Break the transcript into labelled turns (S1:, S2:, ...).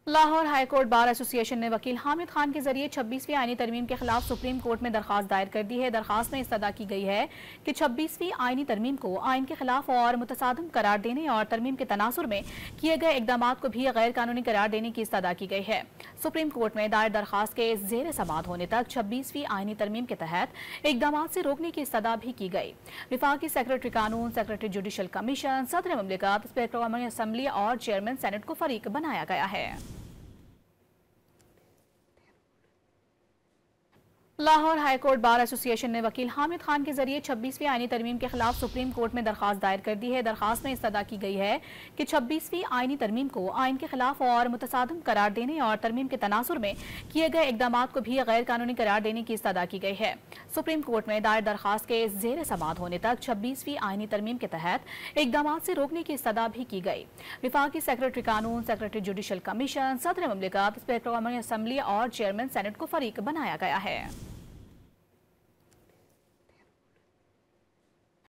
S1: Lahore high court bar association ने वकील हामिद खान के जरिए 26वीं आईनी तरमीम के खिलाफ सुप्रीम कोर्ट में दरखास्त दायर कर दी है। दरखास्त में इस्तदा की गई है कि 26वीं आईनी तरमीम को आइन के खिलाफ और मुतसादम करार देने और तरमीम के तनासुर में किए गए इकदाम को भी गैर कानूनी करार देने की इस्तदा की गई है। सुप्रीम कोर्ट में दायर दरखास्त के जेर समाअत होने तक 26वीं आईनी तरमीम के तहत इकदाम से रोकने की इस्तदा भी की गई। विफाकी सेक्रेटरी कानून, सेक्रेटरी जुडिशल कमीशन, सदर मुमलिकत, स्पीकर कौमी असम्बली और चेयरमैन सेनेट को फरीक बनाया गया है। लाहौर हाईकोर्ट बार एसोसिएशन ने वकील हामिद खान के जरिए 26वीं आईनी तरमीम के खिलाफ सुप्रीम कोर्ट में दरखास्त दायर कर दी है। दरखास्त में इस्तदा की गई है कि 26वीं आईनी तरमीम को आइन के खिलाफ और मुतसादम करार देने और तरमीम के तनासुर में किए गए इकदाम को भी गैर कानूनी करार देने की इस्तदा की गई है। सुप्रीम कोर्ट में दायर दरखास्त के जेर समाअत होने तक 26वीं आईनी तरमीम के तहत इकदाम से रोकने की इस्तदा भी की गई। विफाकी सेक्रेटरी कानून, सेक्रेटरी जुडिशल कमीशन, सदर मुमलिकत, स्पीकर कौमी असम्बली और चेयरमैन सेनेट को फरीक बनाया गया है।